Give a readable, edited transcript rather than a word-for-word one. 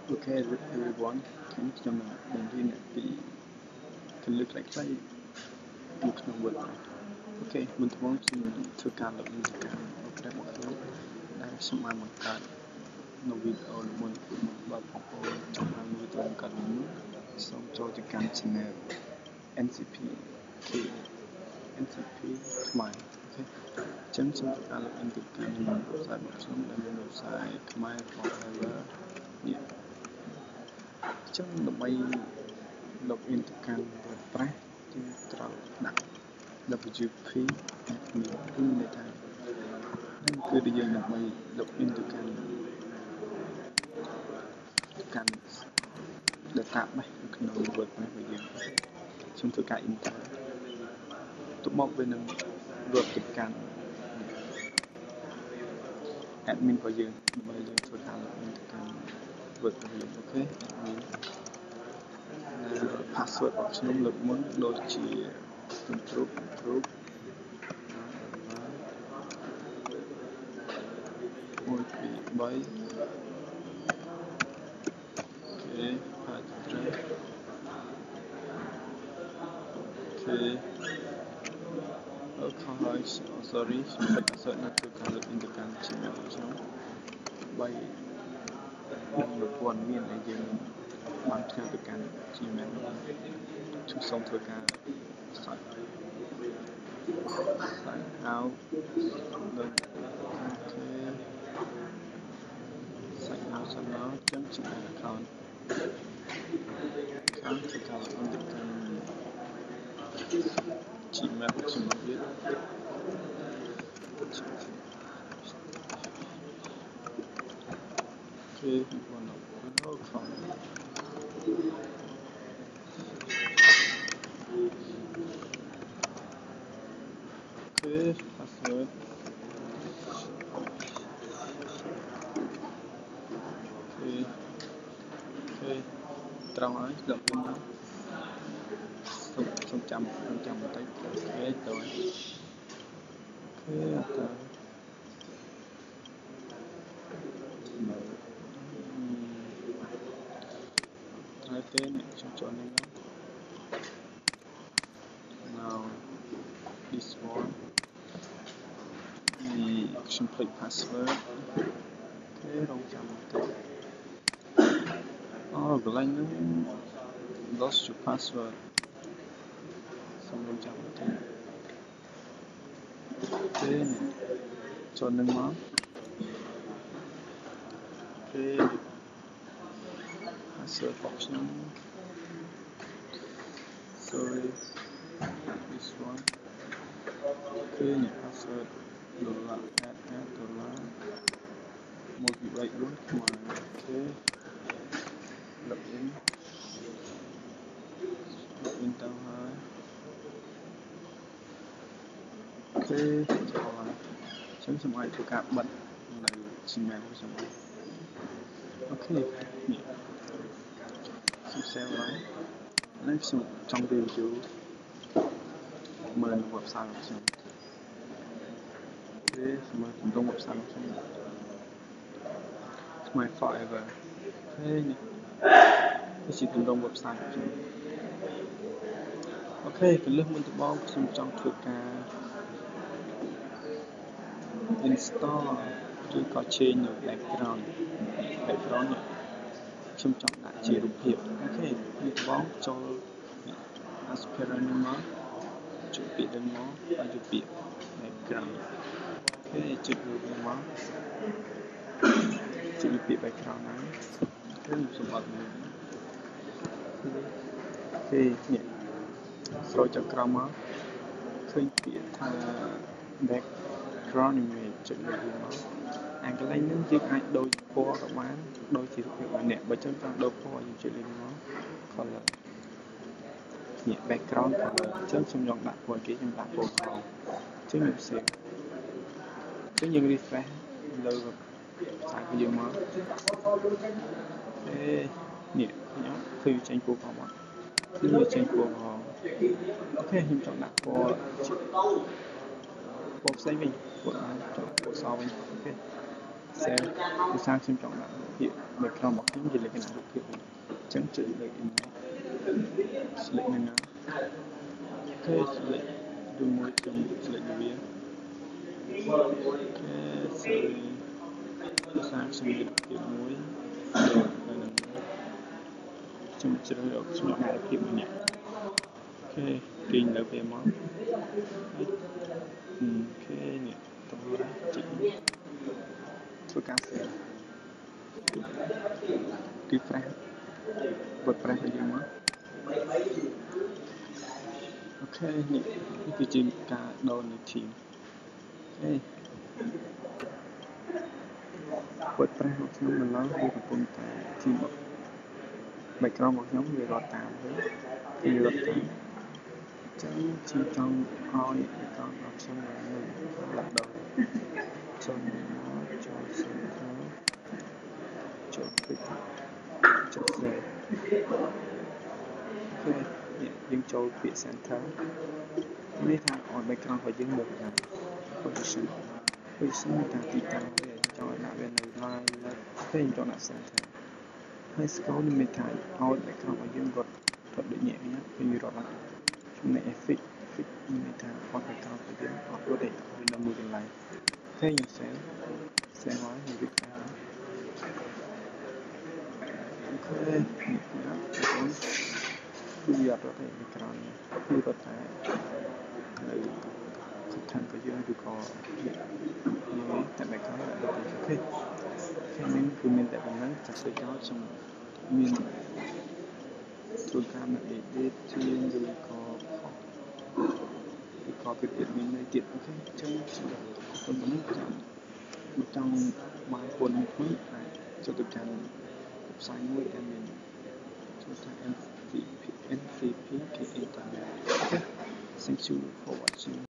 Okay, everyone, can you begin the can look like play look no word right? Okay, mình muốn thửการลงมือการเราได้บอกเขาได้สมัยเหมือนกันโนวิดเอาบนแบบของโอนจำนวนวิดีโอการลงมือส่งโจทย์การ channel NCP K NCP ថ្មីអូខេចឹងសូមការលុបអ៊ីនទៅកាន់ website របស់ខ្ញុំដែលមាន website ខ្មែរ forever នេះចឹងដើម្បីlogin ទៅកាន់ WordPress យើងត្រូវដាក់ WP admin គឺមានន័យថានឹងគឺយើងដើម្បី login ទៅកាន់ database នៅក្នុង WordPress របស់យើងខ្ញុំធ្វើការ enter ទៅមកវានឹងរត់ទៅកាន់ admin របស់យើងដើម្បីយើងធ្វើការ login ទៅកាន់ WordPress យើងអូខេ admin password របស់ខ្ញុំលើកមុនដូចជា group 1 2 3 អូខេហើយត្រូវអូខេហើយ sorry ខ្ញុំបាច់ password នៅធ្វើការ login ទៅកាន់ Gmail របស់ខ្ញុំបីនឹងប្រព័ន្ធមានដែលយើងបានផ្ញើទៅកាន់ Gmail ខ្ញុំសូមធ្វើការ sign out លើអូខេ sign out សិនមកចឹងជា account ធ្វើការ login ទៅកាន់ Gmail របស់ខ្ញុំទៀត Okay, one of okay, password. Okay, trao hỏi log in đó. Xong chậm một tí. Okay, rồi. Okay, rồi. Try tên này, xong chọn này đó. Now, this one. The complete password. Okay, rong chậm một tí. Oh, cái link nó lost your password. Xong rong chậm một tí. Okay, này. Chọn nâng món. Okay. Password option. Sorry. This one. Okay, này password. Dollar add dollar. Motivate root ngoài. Okay. Login. Login tao hai. Okay. Rồi. Chấm xong rồi tôi cạp bật là Gmail của xong rồi. Okay. Nè. Xong save lại. Lấy xong trong review. Mời website của xong. Okay. Xong rồi cùng trong website của xong. My forever. Okay. Nè. Cái gì cùng trong website của xong. Okay. Cái lớp mình tự bóng xong trong thuộc cả install ឬក៏ change នៅ background នេះខ្ញុំចង់ដាក់ជារូបភាពអូខេនេះបងចូល aspirant នេះមកចុចពាក្យនេះមកហើយយកពាក្យ background អូខេចុចរូបនេះមកចុចពាក្យ background ហ្នឹងខ្ញុំសម្បត្តិនេះអូខេនេះស្រោចចុចក្រោមមកឃើញពាក្យថា background image ចុចលើវាមកអាកន្លែងហ្នឹងយើងអាចដូរពណ៌ក៏បានដូរជារូបភាពអ្នកបើចឹងចង់ដូរពណ៌យើងចុចលើវាមក color នេះ background color ចឹងខ្ញុំយកដាក់ពណ៌គេខ្ញុំដាក់ពណ៌ខំចឹងខ្ញុំសេវចឹងយើង refresh លើសាច់របស់យើងមកនេះខ្ញុំឃើញចេញពណ៌ខំមកគឺវាចេញពណ៌ខំអូខេខ្ញុំចង់ដាក់ពណ៌ផ្សេងវិញពណ៌ចង់ពណ៌សវិញអូខេ sale ភាសាខ្ញុំចង់ដាក់ពាក្យនៅក្នុងរបស់ខ្ញុំជាលក្ខណៈរូបភាពអញ្ចឹងចុចលើ image select នៅណាអូខេ select ឬមួយខ្ញុំ select វាអូខេ sorry ភាសាខ្ញុំមានភាពមួយខ្ញុំជ្រើសរើសខ្ញុំដាក់ភាពម្នាក់អូខេគេលើវាមកអូខេនេះតោះចុចធ្វើការ save refresh WordPress ឲ្យយើងមកអូខេនេះគឺជាការដូរនៃ theme អូខេ WordPress របស់ខ្ញុំម្ល៉េះវាកំពុងតែ theme background របស់ខ្ញុំវារត់តាមវារត់តាមចឹងខ្ញុំចង់ឲ្យ background របស់ខ្ញុំនៅលក្ខណៈចូលមកចូល center ចូល quick ចូល save អូខេនេះយើងចូលពាក្យ center នេះថាឲ្យ background របស់យើងនៅកន្លែង position ថាទីតាំងវាចង់ដាក់វានៅ line លើពេលចង់ដាក់ center ហើយ scroll នេះមានថាឲ្យ background របស់យើងរត់ដូចញាក់វារត់ឡើងចំណែក fix មានថាឲ្យ background របស់យើងអត់រត់ទេឲ្យនៅមួយកន្លែងអូខេយើង save ហើយយើង refresh អូខេនេះណាគឺវាអត់រត់ទេ background គឺរត់តែនៅ content របស់យើងឬក៏តែ background រត់ទេអូខេនេះគឺមានតែប៉ុណ្្នឹងចាក់ទៅចោលខ្ញុំមានធ្វើការនៅ edit ជាងឬក៏ពីទៀតមាននៅទៀតអូខេអញ្ចឹងខ្ញុំប៉ុណ្្នឹងខ្ញុំចង់បានពន្ធមួយអាចចុចទៅកាន់ website មួយដែលមានឈ្មោះថា ncp.ke.internet. Okay, thank you for watching.